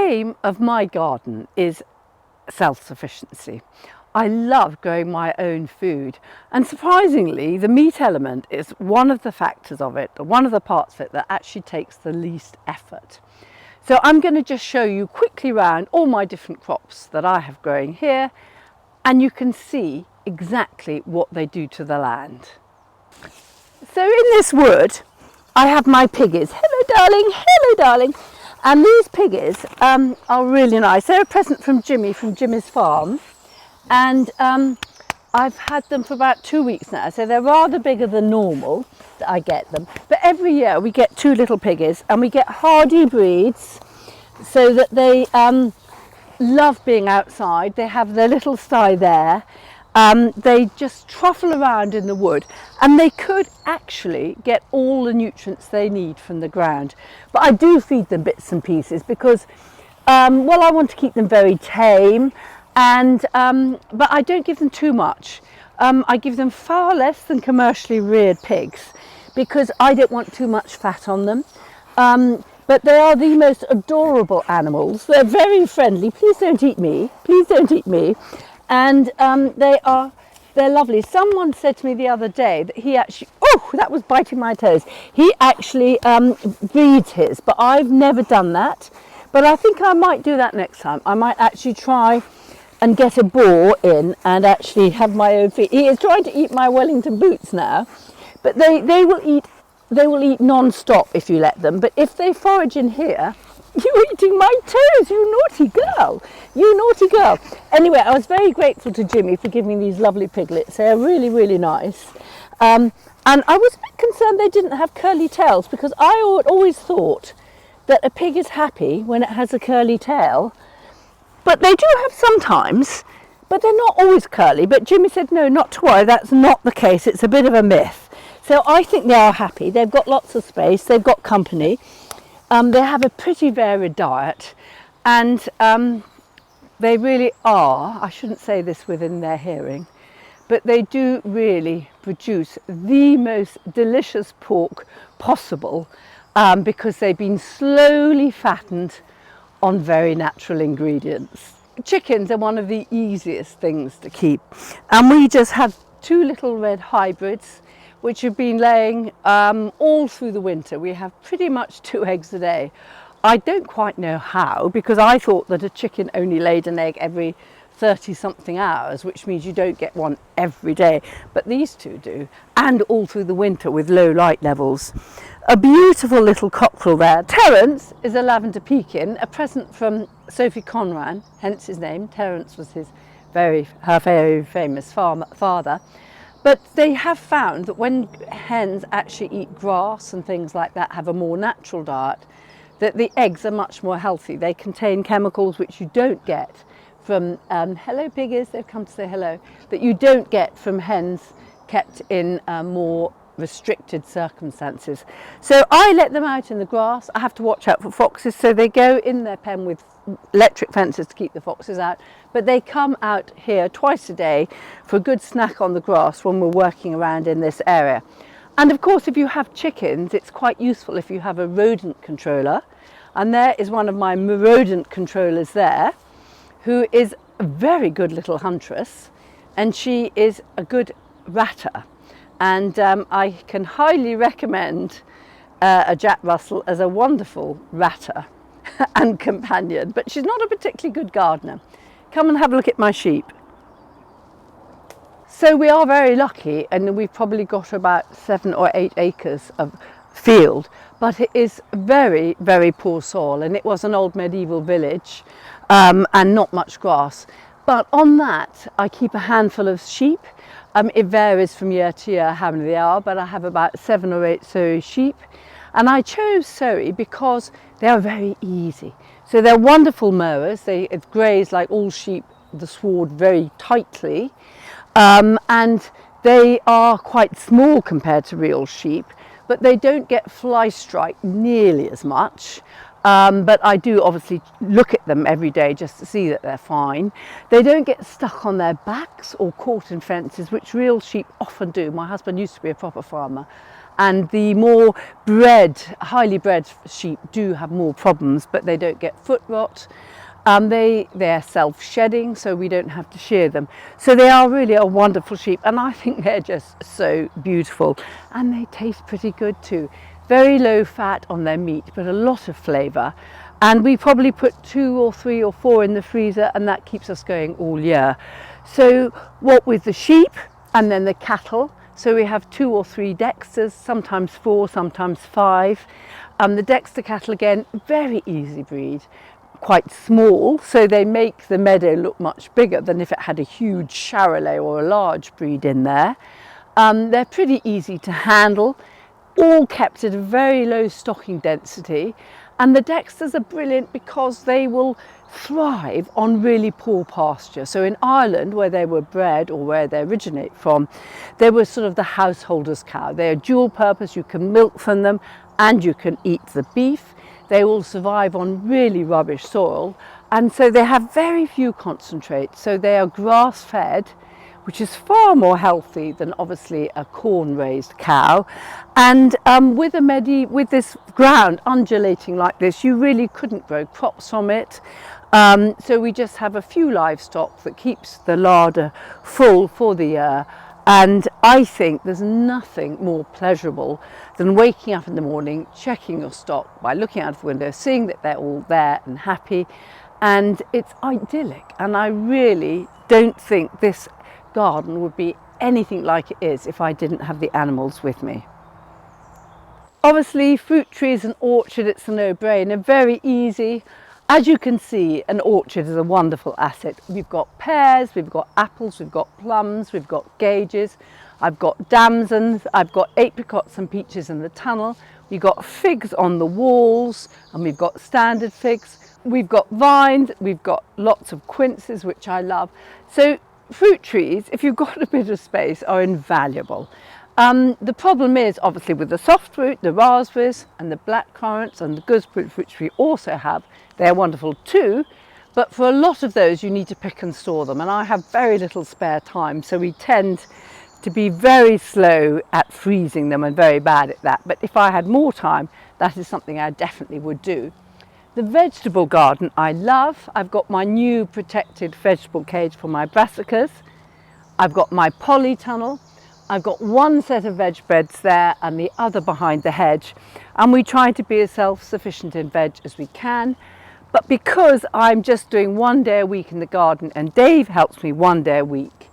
aim of my garden is self-sufficiency. I love growing my own food, and surprisingly the meat element is one of the factors of it, one of the parts of it that actually takes the least effort. So I'm going to just show you quickly around all my different crops that I have growing here, and you can see exactly what they do to the land. So in this wood I have my piggies. Hello darling, and these piggies are really nice. They're a present from Jimmy, from Jimmy's farm, and I've had them for about 2 weeks now, so they're rather bigger than normal that I get them. But every year we get 2 little piggies, and we get hardy breeds so that they love being outside. They have their little sty there. They just truffle around in the wood, and they could actually get all the nutrients they need from the ground. But I do feed them bits and pieces because, well, I want to keep them very tame, and but I don't give them too much. I give them far less than commercially reared pigs because I don't want too much fat on them. But they are the most adorable animals. They're very friendly. Please don't eat me. Please don't eat me. And they're lovely. Someone said to me the other day that he actually, oh, that was biting my toes. He actually breeds his, but I've never done that. But I think I might do that next time. I might actually try and get a boar in and actually have my own feed. He is trying to eat my Wellington boots now, but they will eat non-stop if you let them. But if they forage in here, you're eating my toes, you naughty girl, you naughty girl. Anyway, I was very grateful to Jimmy for giving me these lovely piglets. They're really, really nice. And I was a bit concerned they didn't have curly tails, because I always thought that a pig is happy when it has a curly tail. But they do have sometimes, but they're not always curly. But Jimmy said, no, not to worry, that's not the case. It's a bit of a myth. So I think they are happy. They've got lots of space. They've got company. They have a pretty varied diet, and they really are, I shouldn't say this within their hearing, but they do really produce the most delicious pork possible because they've been slowly fattened on very natural ingredients. Chickens are one of the easiest things to keep, and we just have 2 little red hybrids which have been laying all through the winter. We have pretty much 2 eggs a day. I don't quite know how, because I thought that a chicken only laid an egg every 30 something hours, which means you don't get one every day, but these 2 do, and all through the winter with low light levels. A beautiful little cockerel there. Terence is a lavender pekin, a present from Sophie Conran, hence his name. Terence was her very famous father. But they have found that when hens actually eat grass and things like that, have a more natural diet, that the eggs are much more healthy. They contain chemicals which you don't get from, hello piggies, they've come to say hello, that you don't get from hens kept in more restricted circumstances. So I let them out in the grass. I have to watch out for foxes, so they go in their pen with electric fences to keep the foxes out, but they come out here twice a day for a good snack on the grass when we're working around in this area. And of course, if you have chickens, it's quite useful if you have a rodent controller, and there is one of my rodent controllers there, who is a very good little huntress, and she is a good ratter, and I can highly recommend a Jack Russell as a wonderful ratter and companion, but she's not a particularly good gardener. Come and have a look at my sheep. So we are very lucky, and we've probably got about 7 or 8 acres of field, but it is very, very poor soil, and it was an old medieval village and not much grass. But on that I keep a handful of sheep. It varies from year to year how many there are, but I have about 7 or 8 Soay sheep. And I chose Soay because they are very easy. So they're wonderful mowers. They graze, like all sheep, the sward very tightly. And they are quite small compared to real sheep, but they don't get fly strike nearly as much. But I do obviously look at them every day just to see that they're fine. They don't get stuck on their backs or caught in fences, which real sheep often do. My husband used to be a proper farmer, And the more bred, highly bred sheep do have more problems, but they don't get foot rot. They're self-shedding, so we don't have to shear them. So they are really a wonderful sheep, and I think they're just so beautiful. And they taste pretty good too. Very low fat on their meat, but a lot of flavour. And we probably put 2 or 3 or 4 in the freezer, and that keeps us going all year. So what with the sheep and then the cattle, so we have 2 or 3 Dexters, sometimes 4, sometimes 5. The Dexter cattle, again, very easy breed, quite small, so they make the meadow look much bigger than if it had a huge Charolais or a large breed in there. They're pretty easy to handle, all kept at a very low stocking density. And the Dexters are brilliant because they will thrive on really poor pasture. So in Ireland, where they were bred or where they originate from, they were sort of the householder's cow. They are dual purpose. You can milk from them and you can eat the beef. They all survive on really rubbish soil. And so they have very few concentrates. So they are grass fed, which is far more healthy than obviously a corn-raised cow. And with this ground undulating like this, you really couldn't grow crops from it. So we just have a few livestock that keeps the larder full for the year. And I think there's nothing more pleasurable than waking up in the morning, checking your stock by looking out of the window, seeing that they're all there and happy. And it's idyllic. And I really don't think this garden would be anything like it is if I didn't have the animals with me. Obviously, fruit trees and orchard, it's a no-brainer, very easy. As you can see, an orchard is a wonderful asset. We've got pears, we've got apples, we've got plums, we've got gauges, I've got damsons, I've got apricots and peaches in the tunnel, we've got figs on the walls, and we've got standard figs, we've got vines, we've got lots of quinces, which I love. So fruit trees, if you've got a bit of space, are invaluable. The problem is obviously with the soft fruit, the raspberries and the black currants and the gooseberries, which we also have, they're wonderful too, but for a lot of those you need to pick and store them, and I have very little spare time, so we tend to be very slow at freezing them and very bad at that. But if I had more time, that is something I definitely would do. The vegetable garden I love. I've got my new protected vegetable cage for my brassicas. I've got my polytunnel. I've got one set of veg beds there and the other behind the hedge. And we try to be as self-sufficient in veg as we can. But because I'm just doing 1 day a week in the garden and Dave helps me 1 day a week,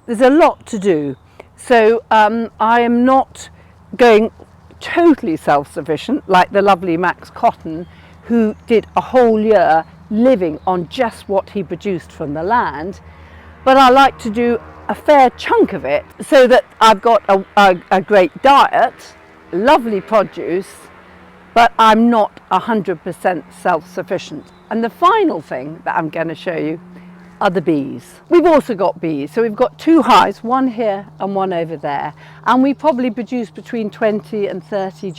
there's a lot to do. So I am not going totally self-sufficient like the lovely Max Cotton, who did a whole year living on just what he produced from the land. But I like to do a fair chunk of it so that I've got a great diet, lovely produce, but I'm not 100% self-sufficient. And the final thing that I'm going to show you are the bees. We've also got bees, so we've got 2 hives, one here and one over there, and we probably produce between 20 and 30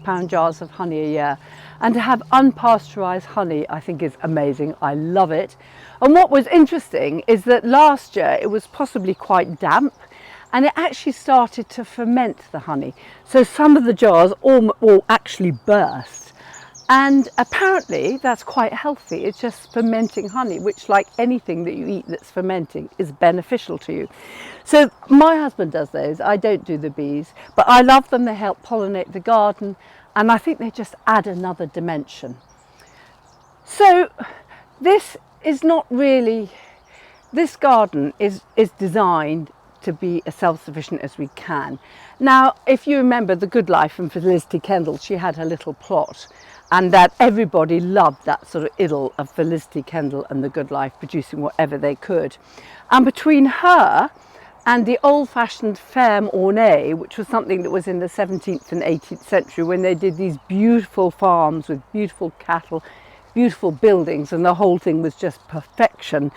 pound jars of honey a year. And to have unpasteurized honey, I think is amazing. I love it. And what was interesting is that last year it was possibly quite damp, and it actually started to ferment the honey. So some of the jars all actually burst. And apparently that's quite healthy. It's just fermenting honey, which, like anything that you eat that's fermenting, is beneficial to you. So my husband does those. I don't do the bees, but I love them. They help pollinate the garden, and I think they just add another dimension. So this garden is designed to be as self-sufficient as we can. Now, if you remember The Good Life and Felicity Kendall, she had her little plot, and that everybody loved that sort of idyll of Felicity Kendall and The Good Life producing whatever they could. And between her and the old-fashioned ferme ornée, which was something that was in the 17th and 18th century, when they did these beautiful farms with beautiful cattle, beautiful buildings, and the whole thing was just perfection,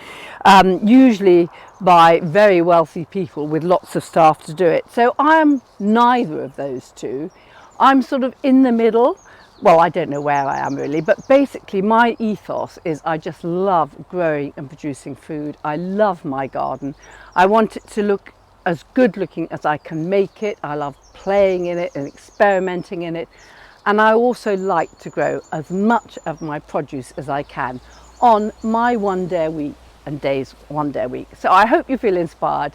usually by very wealthy people with lots of staff to do it. So I am neither of those two. I'm sort of in the middle. Well, I don't know where I am really, but basically my ethos is I just love growing and producing food. I love my garden. I want it to look as good looking as I can make it. I love playing in it and experimenting in it. And I also like to grow as much of my produce as I can on my 1 day a week and days 1 day a week. So I hope you feel inspired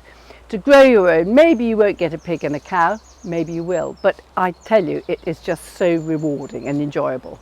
to grow your own. Maybe you won't get a pig and a cow, maybe you will, but I tell you, it is just so rewarding and enjoyable.